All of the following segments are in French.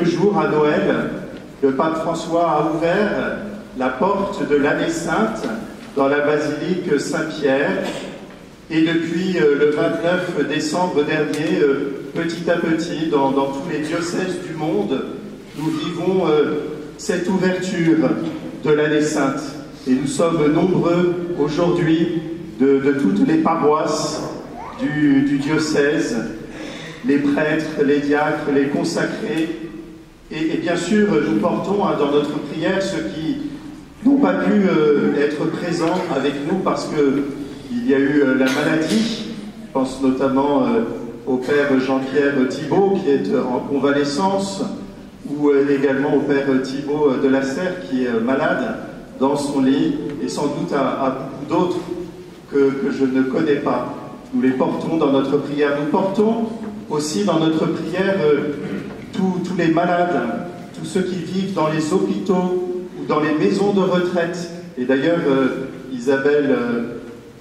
quelques jours à Noël, le pape François a ouvert la porte de l'année sainte dans la basilique Saint-Pierre. Et depuis le 29 décembre dernier, petit à petit, dans tous les diocèses du monde, nous vivons cette ouverture de l'année sainte. Et nous sommes nombreux aujourd'hui de toutes les paroisses du diocèse, les prêtres, les diacres, les consacrés. Et bien sûr, nous portons dans notre prière ceux qui n'ont pas pu être présents avec nous parce qu'il y a eu la maladie. Je pense notamment au père Jean-Pierre Thibault qui est en convalescence, ou également au père Thibault de la Serre qui est malade dans son lit, et sans doute à beaucoup d'autres que je ne connais pas. Nous les portons dans notre prière. Nous portons aussi dans notre prière tous les malades, tous ceux qui vivent dans les hôpitaux ou dans les maisons de retraite. Et d'ailleurs, Isabelle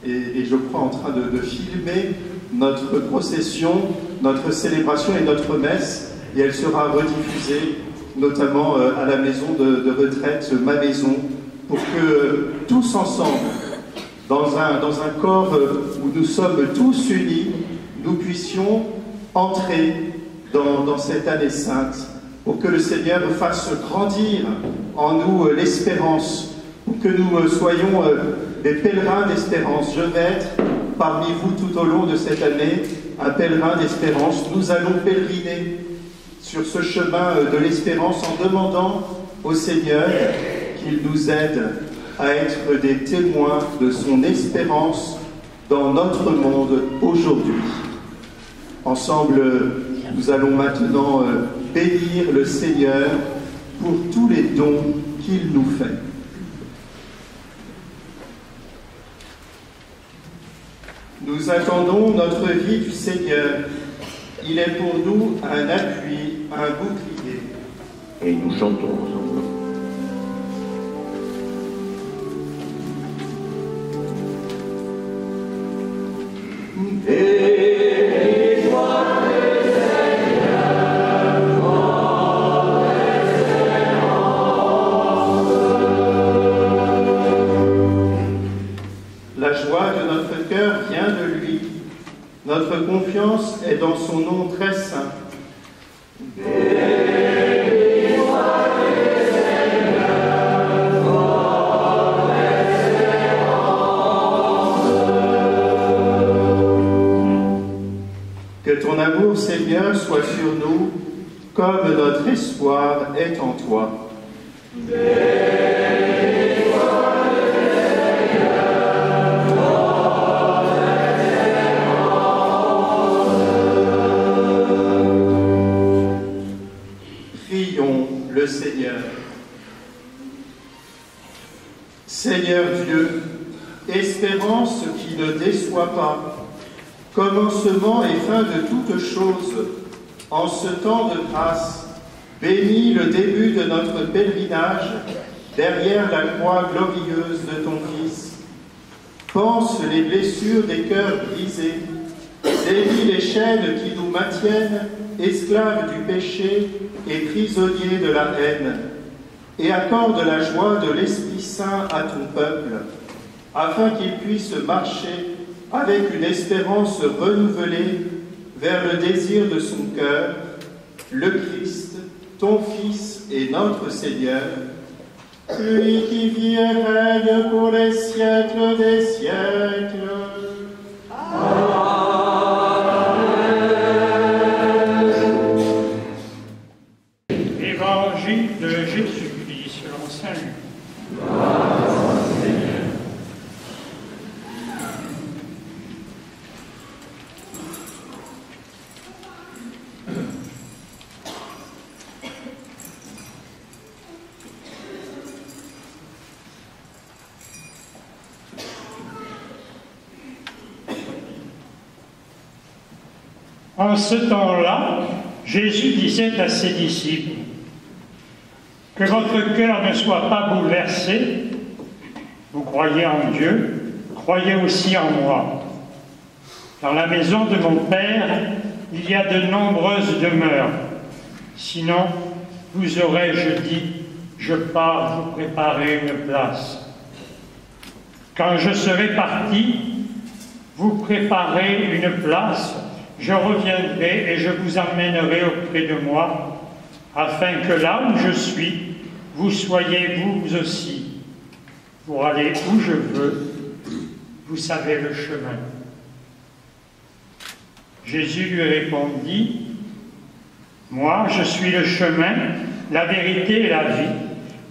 est, je crois, en train de filmer notre procession, notre célébration et notre messe, et elle sera rediffusée, notamment à la maison de retraite, ma maison, pour que tous ensemble, dans un corps où nous sommes tous unis, nous puissions entrer dans cette année sainte, pour que le Seigneur fasse grandir en nous l'espérance, pour que nous soyons des pèlerins d'espérance. Je vais être parmi vous tout au long de cette année un pèlerin d'espérance. Nous allons pèleriner sur ce chemin de l'espérance en demandant au Seigneur qu'il nous aide à être des témoins de son espérance dans notre monde aujourd'hui. Ensemble, nous allons maintenant bénir le Seigneur pour tous les dons qu'il nous fait. Nous attendons notre vie du Seigneur. Il est pour nous un appui, un bouclier. Et nous chantons ensemble. La joie de notre cœur vient de lui. Notre confiance est dans son nom très saint. Que ton amour, Seigneur, soit sur nous, comme notre espoir est en toi. Prions le Seigneur. Seigneur Dieu, espérance qui ne déçoit pas, commencement et fin de toutes choses, en ce temps de grâce, bénis le début de notre pèlerinage derrière la croix glorieuse de ton Fils. Pense les blessures des cœurs brisés, délie les chaînes qui nous maintiennent esclaves du péché et prisonniers de la haine, et accorde la joie de l'Esprit Saint à ton peuple, afin qu'il puisse marcher avec une espérance renouvelée vers le désir de son cœur, le Christ, ton Fils et notre Seigneur, lui qui vit et règne pour les siècles des siècles. Évangile de Jésus-Christ selon saint Luc. En ce temps-là, Jésus disait à ses disciples, « Que votre cœur ne soit pas bouleversé. Vous croyez en Dieu, croyez aussi en moi. Dans la maison de mon Père, il y a de nombreuses demeures. Sinon, vous aurais-je dit, je pars vous préparer une place. Quand je serai parti, vous préparez une place, je reviendrai et je vous emmènerai auprès de moi, afin que là où je suis, vous soyez vous aussi. Pour aller où je veux, vous savez le chemin. Jésus lui répondit, moi, je suis le chemin, la vérité et la vie.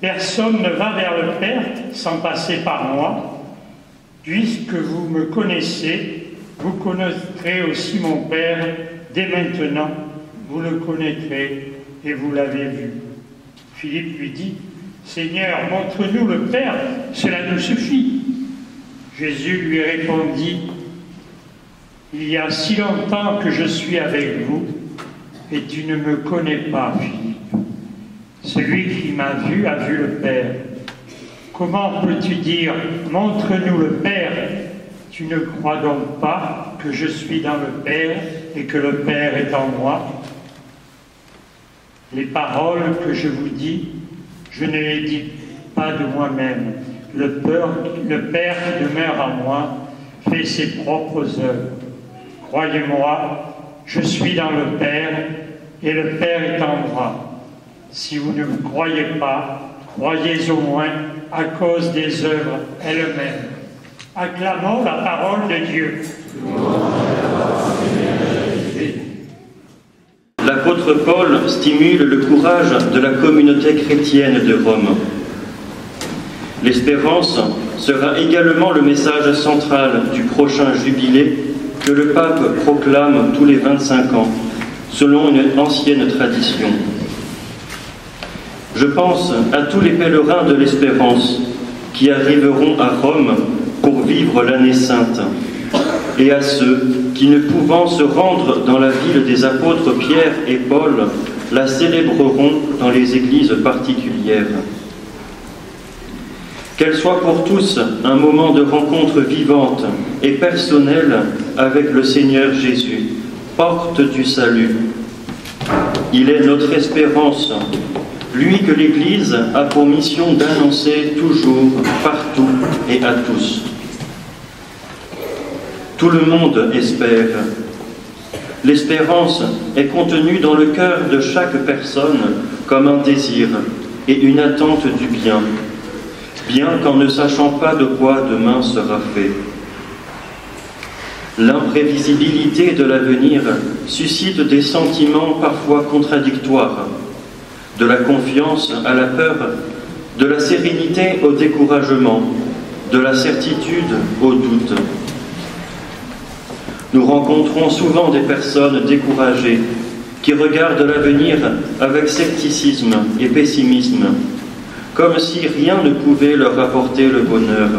Personne ne va vers le Père sans passer par moi. Puisque vous me connaissez, vous connaîtrez aussi mon Père. Dès maintenant, vous le connaîtrez et vous l'avez vu. Philippe lui dit, Seigneur, montre-nous le Père, cela nous suffit. Jésus lui répondit, il y a si longtemps que je suis avec vous, et tu ne me connais pas, Philippe. Celui qui m'a vu a vu le Père. Comment peux-tu dire, montre-nous le Père? Tu ne crois donc pas que je suis dans le Père et que le Père est en moi? Les paroles que je vous dis, je ne les dis pas de moi-même. Le Père qui demeure en moi fait ses propres œuvres. Croyez-moi, je suis dans le Père et le Père est en moi. Si vous ne me croyez pas, croyez au moins à cause des œuvres elles-mêmes. Acclamons la parole de Dieu. L'apôtre Paul stimule le courage de la communauté chrétienne de Rome. L'espérance sera également le message central du prochain jubilé que le pape proclame tous les 25 ans, selon une ancienne tradition. Je pense à tous les pèlerins de l'espérance qui arriveront à Rome pour vivre l'année sainte, et à ceux qui, ne pouvant se rendre dans la ville des apôtres Pierre et Paul, la célébreront dans les églises particulières. Qu'elle soit pour tous un moment de rencontre vivante et personnelle avec le Seigneur Jésus, porte du salut. Il est notre espérance, lui que l'Église a pour mission d'annoncer toujours, partout et à tous. Tout le monde espère. L'espérance est contenue dans le cœur de chaque personne comme un désir et une attente du bien, bien qu'en ne sachant pas de quoi demain sera fait. L'imprévisibilité de l'avenir suscite des sentiments parfois contradictoires, de la confiance à la peur, de la sérénité au découragement, de la certitude au doute. Nous rencontrons souvent des personnes découragées qui regardent l'avenir avec scepticisme et pessimisme, comme si rien ne pouvait leur apporter le bonheur.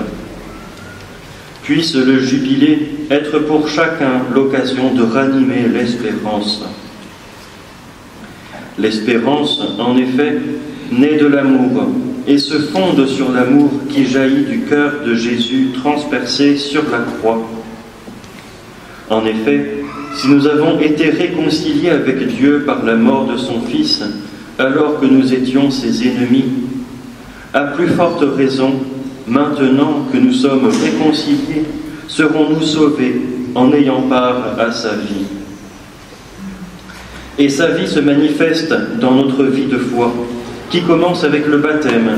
Puisse le jubilé être pour chacun l'occasion de ranimer l'espérance. L'espérance, en effet, naît de l'amour et se fonde sur l'amour qui jaillit du cœur de Jésus transpercé sur la croix. En effet, si nous avons été réconciliés avec Dieu par la mort de son Fils, alors que nous étions ses ennemis, à plus forte raison, maintenant que nous sommes réconciliés, serons-nous sauvés en ayant part à sa vie. Et sa vie se manifeste dans notre vie de foi, qui commence avec le baptême,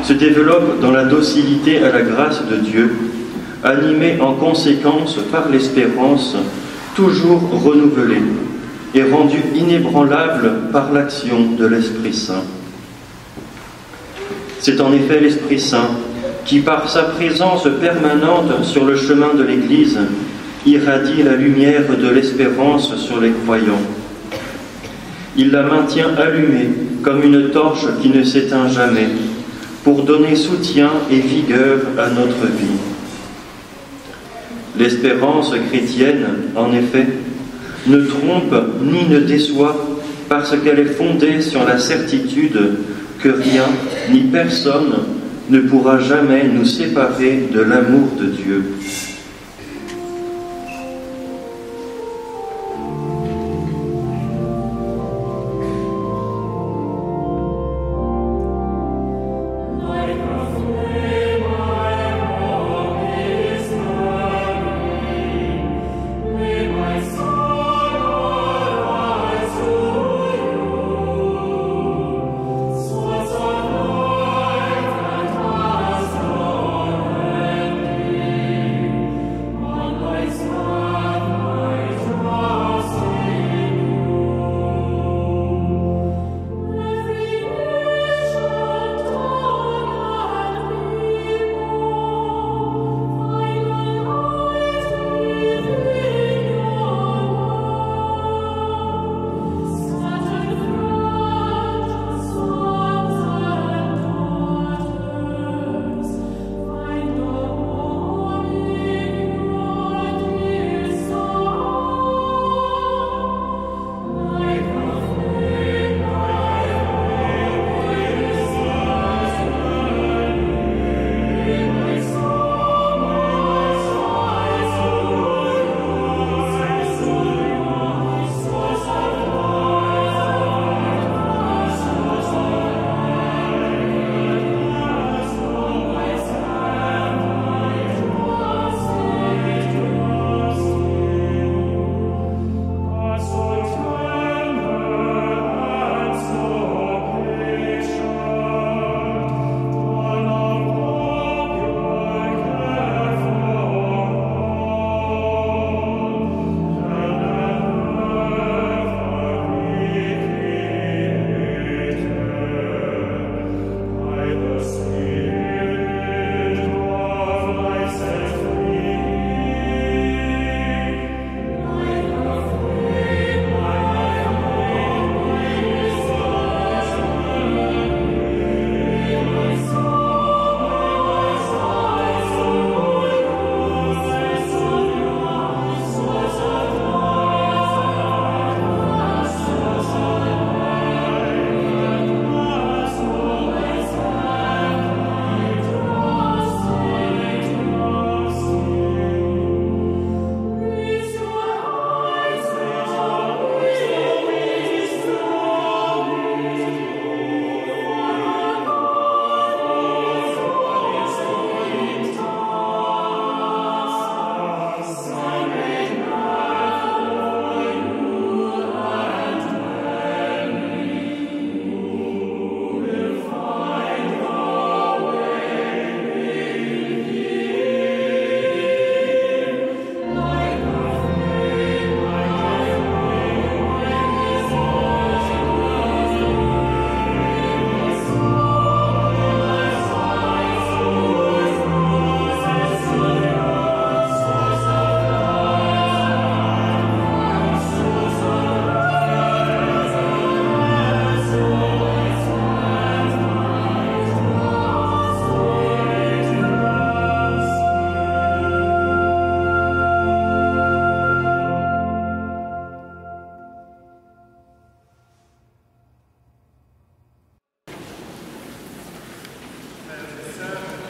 se développe dans la docilité à la grâce de Dieu, animée en conséquence par l'espérance, toujours renouvelée, et rendue inébranlable par l'action de l'Esprit Saint. C'est en effet l'Esprit Saint qui, par sa présence permanente sur le chemin de l'Église, irradie la lumière de l'espérance sur les croyants. Il la maintient allumée comme une torche qui ne s'éteint jamais, pour donner soutien et vigueur à notre vie. L'espérance chrétienne, en effet, ne trompe ni ne déçoit parce qu'elle est fondée sur la certitude que rien ni personne ne pourra jamais nous séparer de l'amour de Dieu.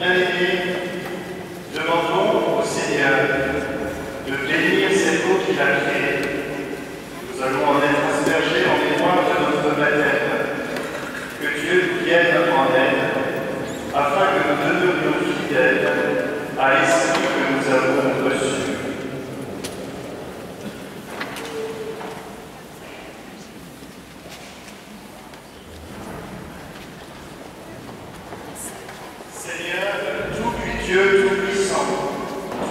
Bien-aimés, demandons au Seigneur de bénir cette eau qu'il a créée. Nous allons en être aspergés en mémoire de notre baptême. Que Dieu nous vienne en aide, afin que nous demeurions fidèles à l'esprit que nous avons reçu. Seigneur, Dieu Tout-Puissant,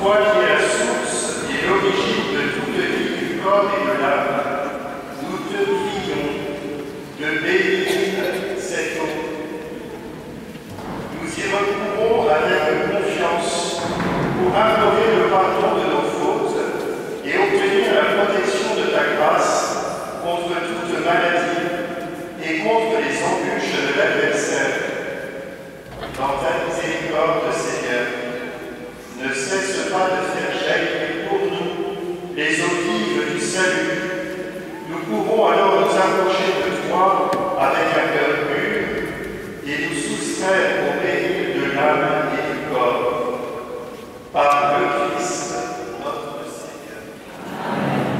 toi qui es la source et l'origine de toute vie du corps et de l'âme, nous te prions de bénir cette eau. Nous y recourons avec confiance pour implorer le pardon de nos fautes et obtenir la protection de ta grâce contre toute maladie et contre les embûches de l'adversaire. Dans ta miséricorde, Seigneur, ne cesse pas de faire jaillir pour nous les eaux vives du salut. Nous pourrons alors nous approcher de toi avec un cœur pur et nous soustraire au péril de l'âme et du corps. Par le Christ, notre Seigneur. Amen.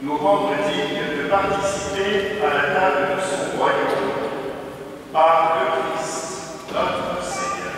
nous rendre dignes de participer à la table de son royaume. Par le Christ, notre Seigneur.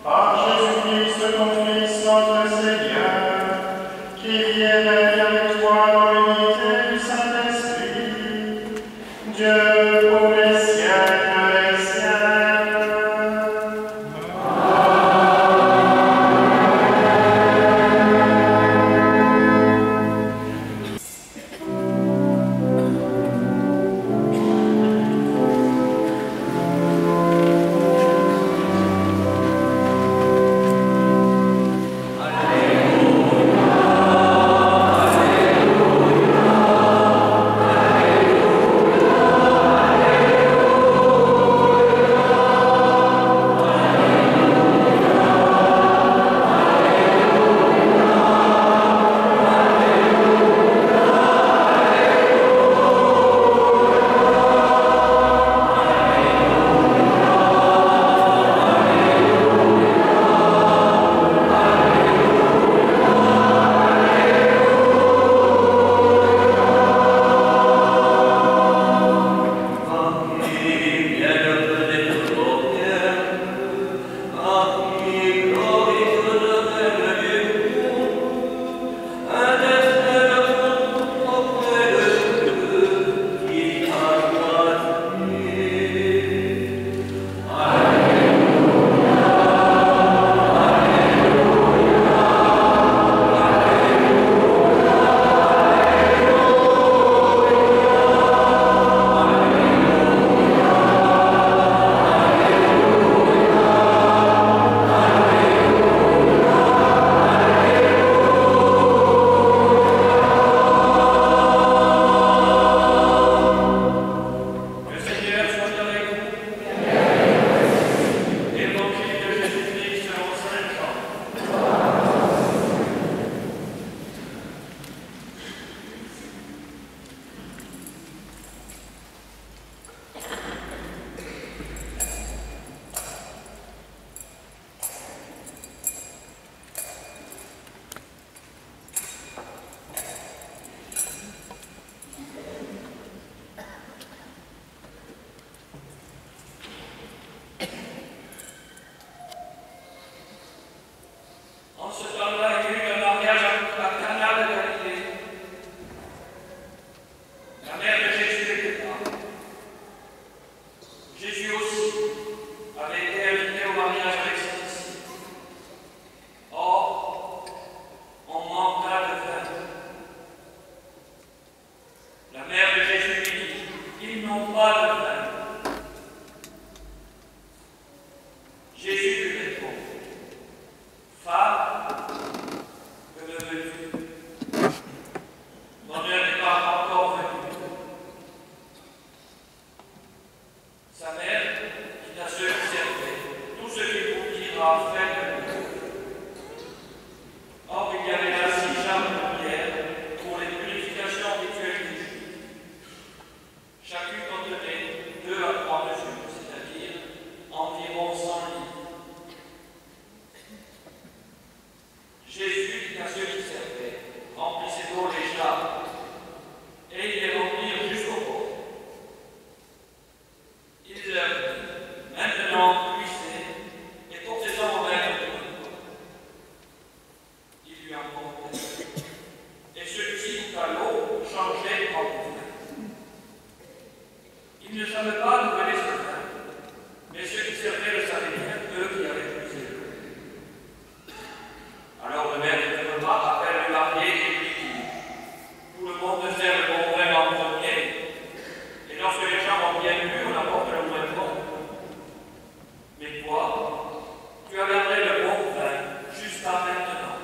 Par Jésus-Christ, ton Fils, notre Seigneur. a fait de nous. Or, il y avait ainsi charge de pierre pour les purifications rituelles du Juif. Chacune contenait 2 à 3 mesures, c'est-à-dire environ 100 litres. Jésus dit à ceux qui servaient, remplissez d'eau les jarres, et ils les remplirent jusqu'au bord. Il leur dit, maintenant puissez, et portez-en au maître du repas. Il lui emportait, et celui-ci goûta l'eau changée en vin. Ils ne savaient pas d'où venait ce vin, mais ceux qui servaient le savaient bien, eux qui avaient puisé l'eau. Alors le maître du repas appelle le marié et lui dit, tout le monde sert le bon vin en premier, et lorsque les gens ont bien bu, on apporte le moins bon. Mais toi, tu as gardé le bon vin jusqu'à maintenant.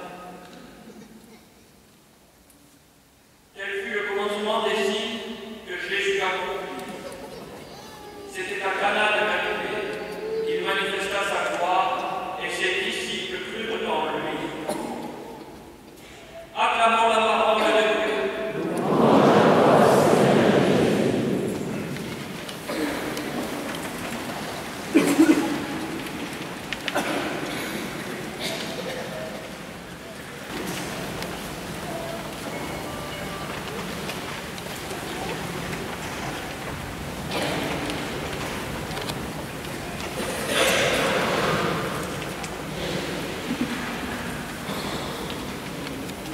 Quel fut le commencement des signes que Jésus accomplit? C'était à Cana de Galilée qu'il manifesta sa gloire et ses disciples crurent en lui. Acclamons la parole de Dieu.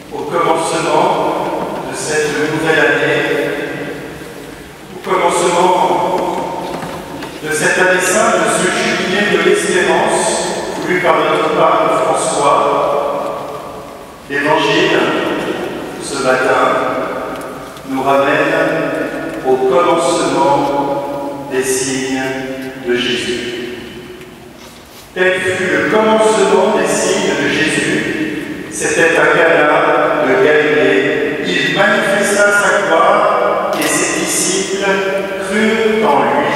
Au commencement de cette nouvelle année, au commencement de cette année sainte, de ce jubilé de l'espérance voulu par notre pape François, l'Évangile, ce matin, nous ramène au commencement des signes de Jésus. Tel fut le commencement des signes de Jésus. C'était à Cana de Galilée. Il manifesta sa gloire et ses disciples crurent en lui.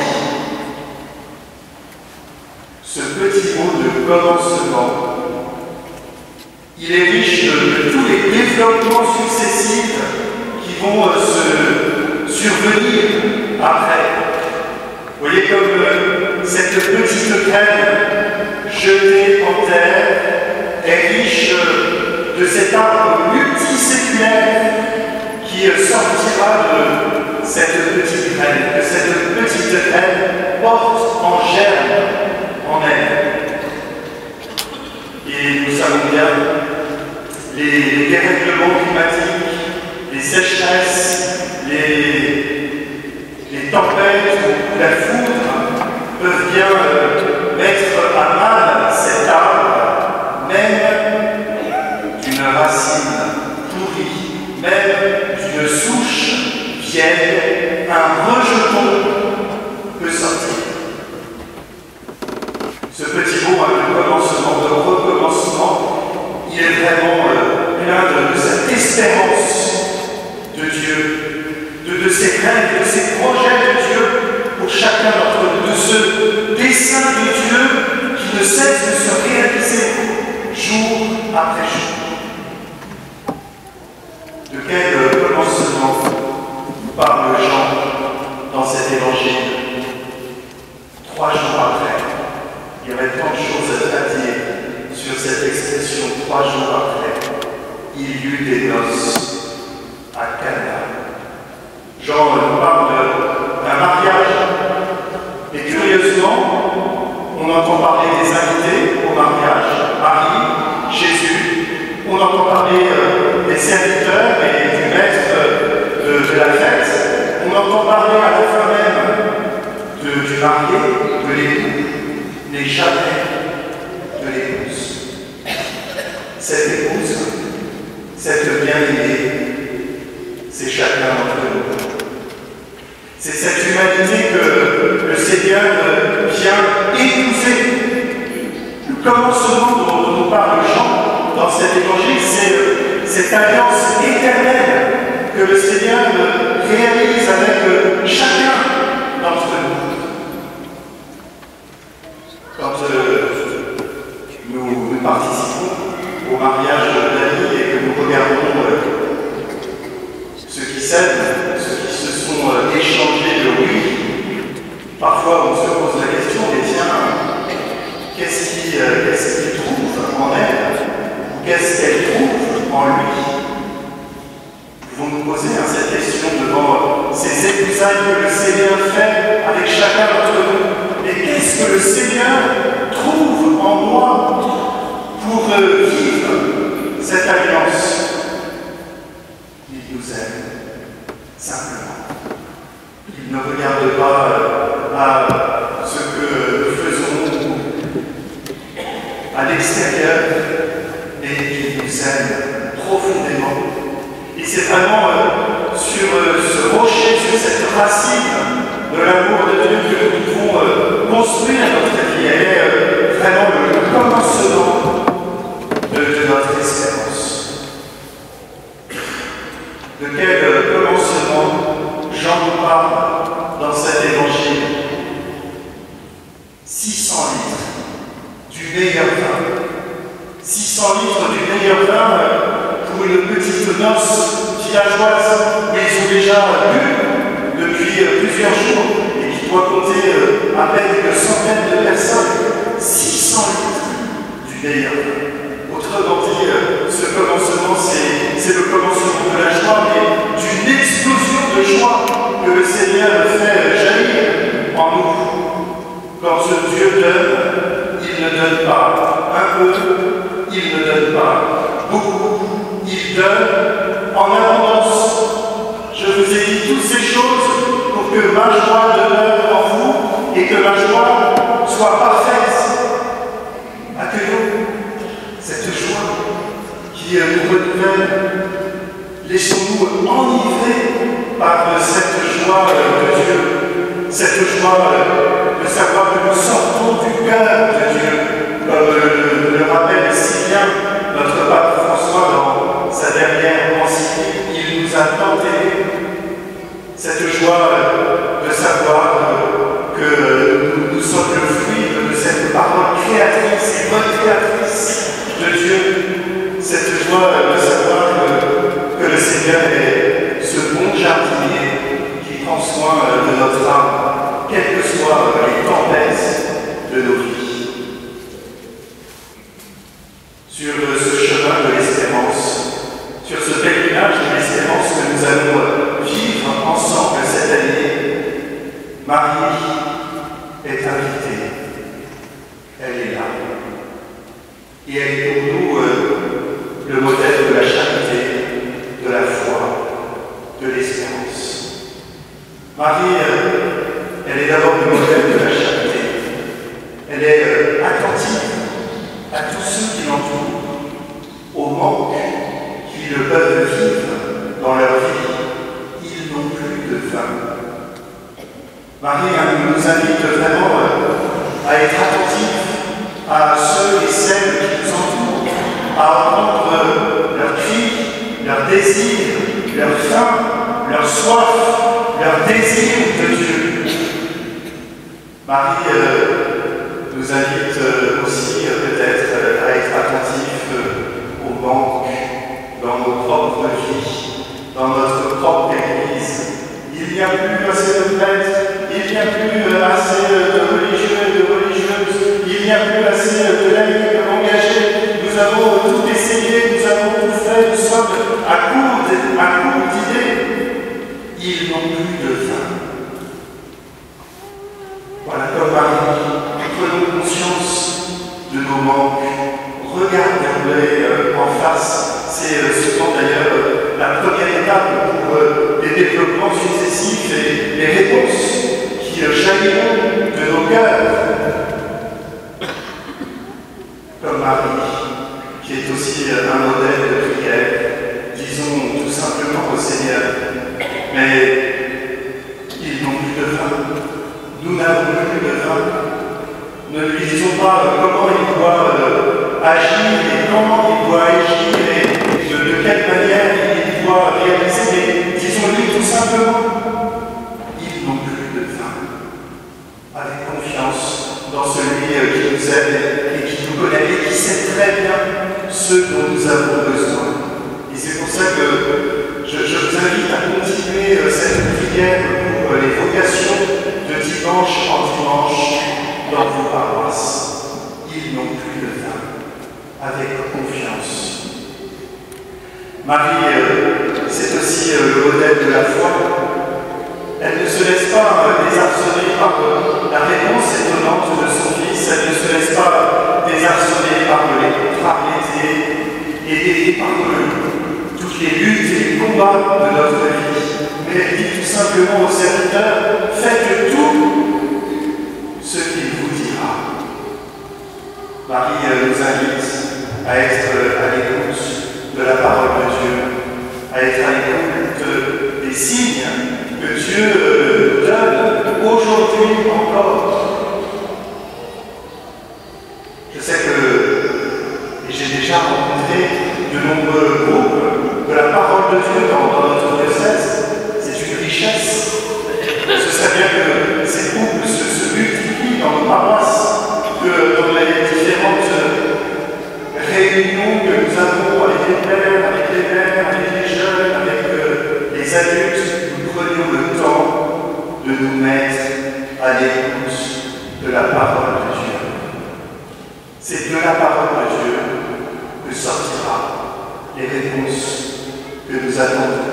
Ce petit mot de commencement, il est riche de tous les développements successifs qui vont se survenir après. Vous voyez comme cette petite graine jetée en terre est riche de cet arbre multiséculaire qui sortira de cette petite graine, que cette petite graine porte en germe en elle. Et nous savons bien les dérèglements climatiques, les sécheresses, les tempêtes ou la foudre peuvent bien mettre à mal cet arbre, même d'une racine pourrie, même d'une souche vieille, un rejeton peut sortir. Ce petit mot de commencement, de recommencement, il est vraiment plein de cette espérance de Dieu, de ses rêves, de ses projets de Dieu pour chacun d'entre nous, de ce dessein de Dieu qui ne cesse de se réaliser jour après jour. De quel commencement parle Jean dans cet évangile? 3 jours après, il y aurait tant de choses à dire sur cette expression 3 jours après. Il y eut des noces à Cana. Jean nous parle d'un mariage. Et curieusement, on entend parler des invités au mariage, Marie, Jésus. On entend parler des serviteurs et du maître de la fête. On entend parler à la fin même du marié, de l'époux, mais jamais de l'épouse. Cette épouse, cette bien-aimée, c'est chacun d'entre nous. C'est cette humanité que le Seigneur vient épouser. Le commencement dont nous parle Jean dans cet évangile, c'est cette alliance éternelle que le Seigneur réalise avec chacun d'entre nous. Quand parfois on se pose la question, mais tiens, qu'est-ce qu'il trouve en elle? Qu'est-ce qu'elle trouve en lui? Nous pouvons nous poser cette question devant ces épousailles que le Seigneur fait avec chacun d'entre nous. Et qu'est-ce que le Seigneur trouve en moi pour vivre cette alliance? Il nous aime, simplement. Il ne regarde pas à ce que nous faisons à l'extérieur, mais il nous aime profondément. Et c'est vraiment sur ce rocher, sur cette racine de l'amour de Dieu que nous pouvons construire notre vie. Elle est vraiment le commencement de notre espérance. De quel commencement Jean nous parle dans cet évangile? 600 litres du meilleur vin. 600 litres du meilleur vin pour une petite noce villageoise où ils ont déjà bu depuis plusieurs jours et qui doit compter à peine une centaine de personnes. 600 litres du meilleur vin. Autrement dit, ce commencement, c'est le commencement de la joie, mais d'une explosion de joie que le Seigneur fait jaillir en nous. Quand ce Dieu donne, il ne donne pas un peu, il ne donne pas beaucoup, il donne en abondance. Je vous ai dit toutes ces choses pour que ma joie demeure en vous et que ma joie soit parfaite. Accueillons cette joie qui nous renouvelle. Laissons-nous enivrer par cette joie de Dieu, cette joie de savoir que nous sortons du cœur de Dieu, comme le rappelle si bien notre pape François dans sa dernière encyclique. Il nous a tant aimés. Cette joie de savoir que nous sommes le fruit de cette parole créatrice et recréatrice de Dieu. Cette joie de savoir que le Seigneur est ce bon jardinier qui prend soin de notre âme, quelles que soient les tempêtes de nos vies. Sur ce chemin de l'espérance, sur ce pèlerinage de l'espérance que nous allons vivre ensemble cette année, Marie est invitée. Elle est là. Et elle est pour nous le modèle de la charité, de la foi, de l'espérance. Marie, elle est d'abord le modèle de la charité. Elle est attentive à tous ceux qui l'entourent, au manque qui le peuvent vivre dans leur vie. Ils n'ont plus de faim. Marie nous invite vraiment à être attentifs à ceux et celles qui nous entourent, à entendre leurs cris, leurs désirs, leurs faim, leur soif, leur désir de Dieu. Marie nous invite aussi peut-être à être attentifs au manque dans nos propres vies, dans notre propre Église. Il n'y a plus assez de prêtres, il n'y a plus assez de religieux et de religieuses, il n'y a plus assez de laïcs engagés. Nous avons tout essayé, nous avons tout fait, nous sommes à court d'idées. Ils n'ont plus de faim. Voilà, comme Marie, prenons conscience de nos manques, regardons-les en face. C'est souvent d'ailleurs la première étape pour les développements successifs et les réponses qui jailliront de nos cœurs. Comme Marie, qui est aussi un modèle de prière, disons tout simplement au Seigneur, mais ils n'ont plus de faim. Nous n'avons plus de faim. Ne lui disons pas comment il doit agir et comment il doit agir et de quelle manière il doit réaliser, mais disons-lui tout simplement, ils n'ont plus de faim. Avec confiance dans celui qui nous aime et qui nous connaît et qui sait très bien ce dont nous avons besoin. Et c'est pour ça que je vous invite à continuer cette prière pour les vocations de dimanche. dimanche en dimanche, dans vos paroisses, ils n'ont plus de vin, avec confiance. Marie, c'est aussi le modèle de la foi. Elle ne se laisse pas désarçonner par la réponse étonnante de son fils, elle ne se laisse pas désarçonner par les contrariétés et par toutes les luttes et les combats de notre vie. Mais elle dit tout simplement aux serviteurs, faites tout ce qu'il vous dira. Marie nous invite à être à l'écoute de la parole de Dieu, à être à l'écoute des signes que Dieu donne aujourd'hui encore. Je sais que, et j'ai déjà rencontré de nombreux groupes de la parole de Dieu dans notre diocèse. C'est une richesse. Ce serait bien que ces groupes se multiplient dans nos paroisses, que dans les différentes réunions que nous avons avec les pères, avec les mères, avec les jeunes, avec les adultes, nous prenions le temps de nous mettre à l'écoute de la parole de Dieu. C'est de la parole de Dieu que sortira les réponses que nous attendons.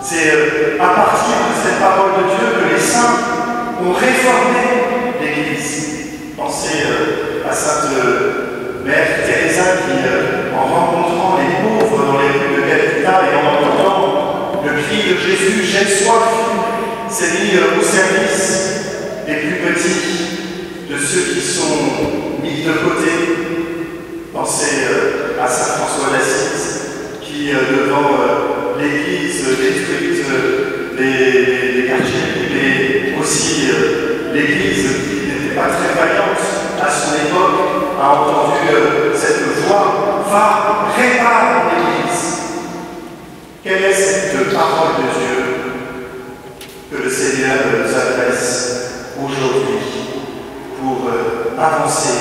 C'est à partir de cette parole de Dieu que les saints ont réformé l'Église. Pensez à Sainte Mère Teresa qui, en rencontrant les pauvres dans les rues de Calcutta et en entendant le cri de Jésus, j'ai soif, s'est mis au service des plus petits, de ceux qui sont mis de côté. Pensez à Saint François d'Assise qui, devant l'Église détruite des quartiers, mais aussi l'Église qui n'était pas très vaillante à son époque, a entendu cette voix, va, répare l'Église. Quelle est cette parole de Dieu que le Seigneur nous adresse aujourd'hui pour avancer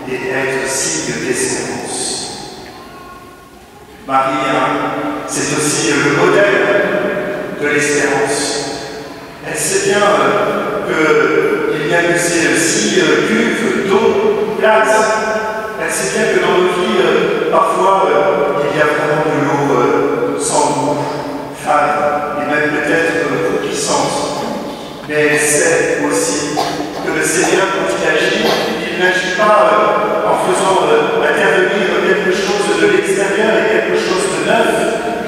et être signe d'espérance? Marie, c'est aussi le modèle de l'espérance. Elle sait bien qu'il y a que ces 6 cuves d'eau plate. Elle sait bien que dans nos vies, parfois, il y a vraiment de l'eau sans goût, fade, et même peut-être croupissante. Mais elle sait aussi que le Seigneur, quand il agit, il n'agit pas en faisant intervenir quelque chose de l'extérieur et quelque chose de neuf.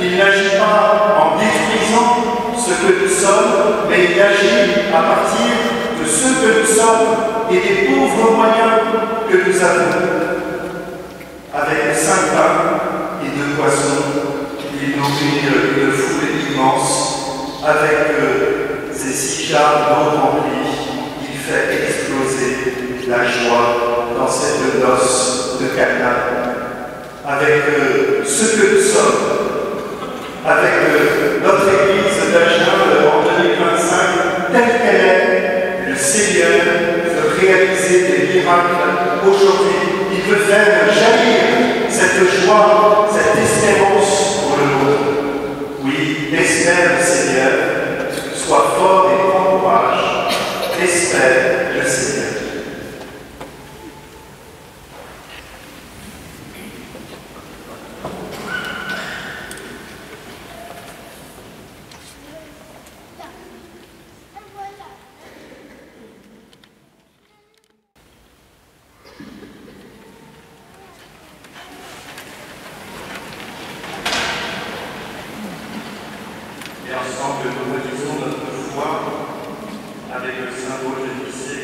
Il n'agit pas en détruisant ce que nous sommes, mais il agit à partir de ce que nous sommes et des pauvres moyens que nous avons. Avec 5 pains et 2 poissons, il nourrit une foule immense. Avec ces 6 jarres d'eau remplies, il fait exploser la joie dans cette noce de Cana. Avec ce que nous sommes, avec notre Église d'Agen en 2025, telle qu'elle est, le Seigneur veut réaliser des miracles aujourd'hui. Il veut faire jaillir cette joie, cette espérance pour le monde. Oui, espère le Seigneur, sois fort et prends courage. Espère le Seigneur. Et ensemble, nous redisons notre foi avec le symbole du ciel.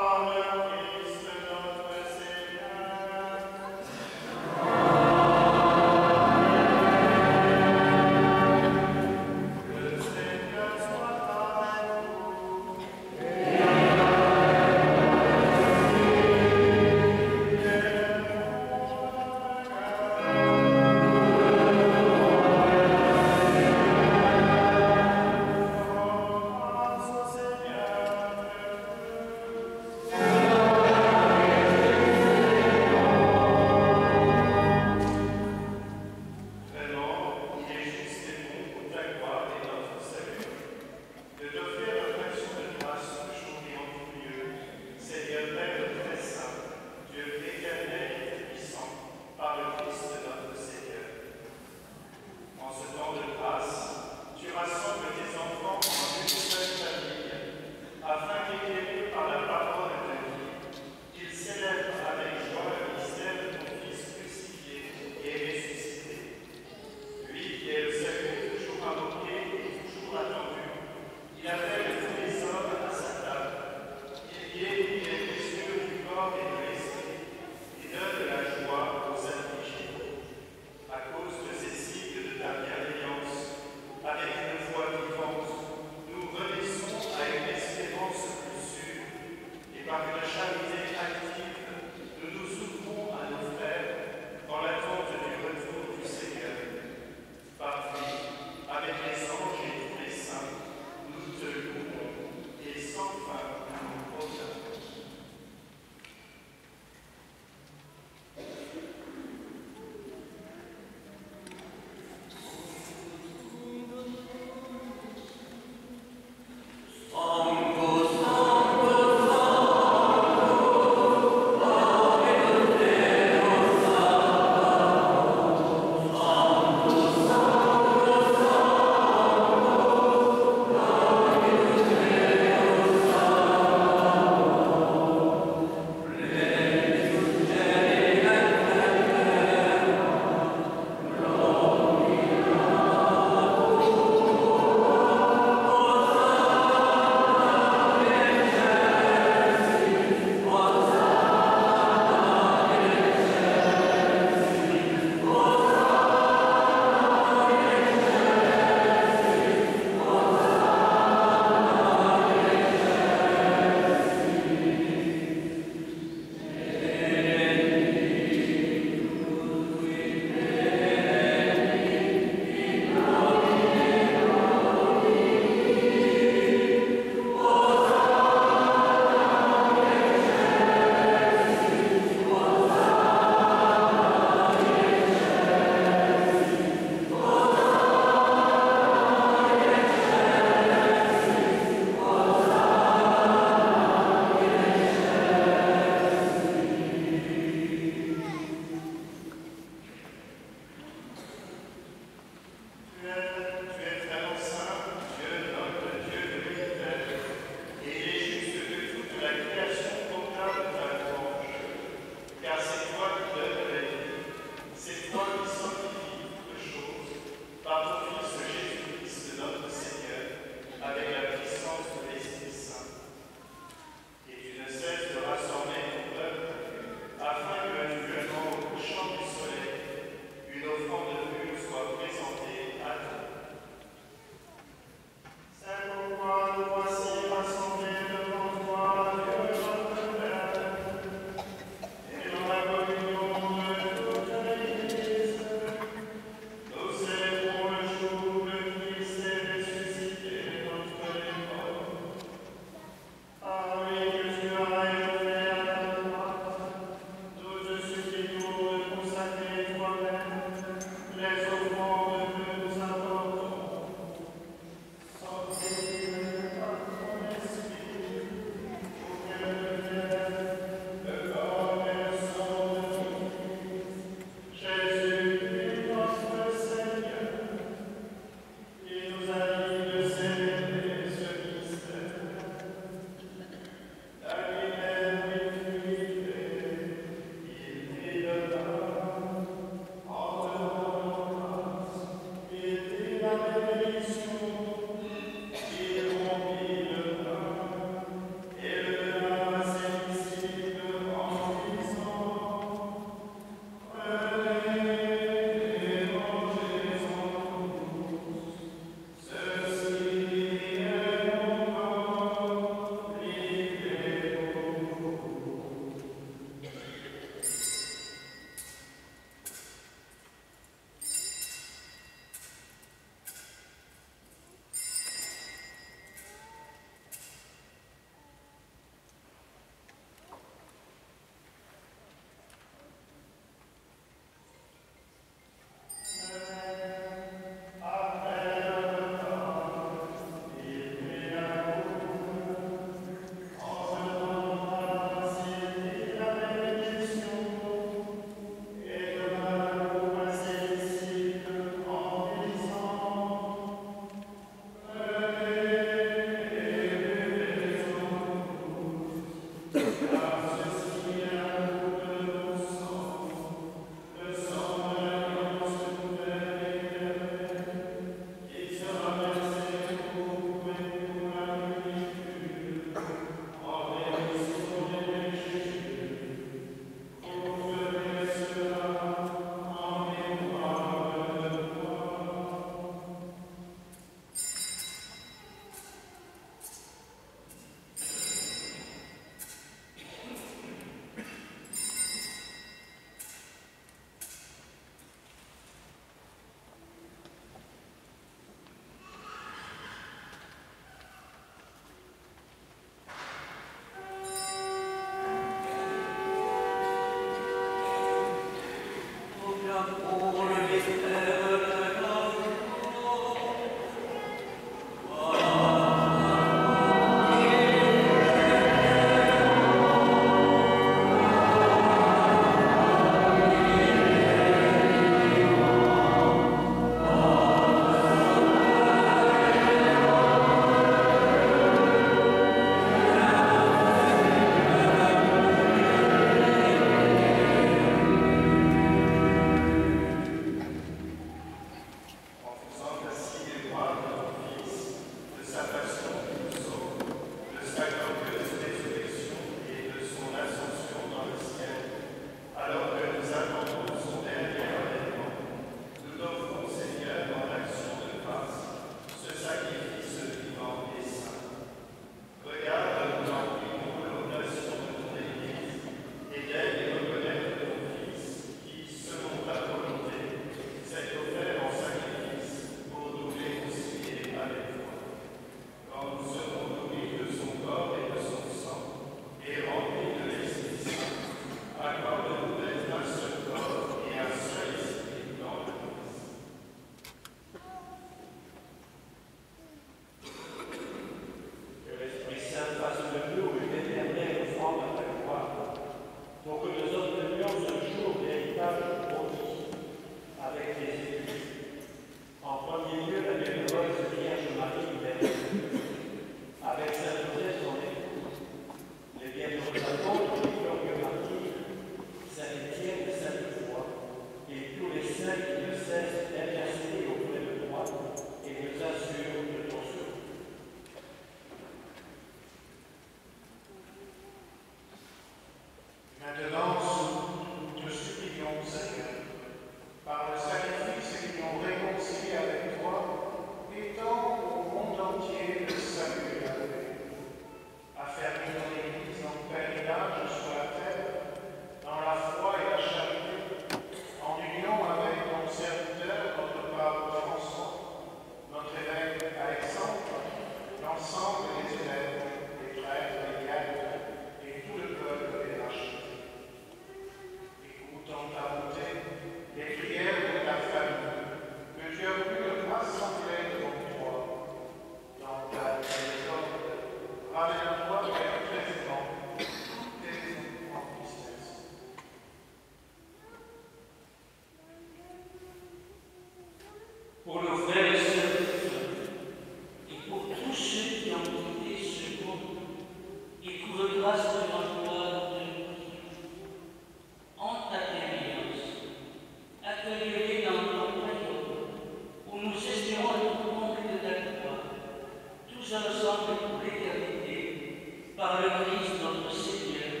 tous ensemble pour l'éternité, par le Christ notre Seigneur,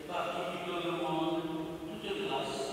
par qui tu te demandes toute grâce.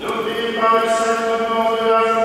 N'oublie pas le sacrement de la foi.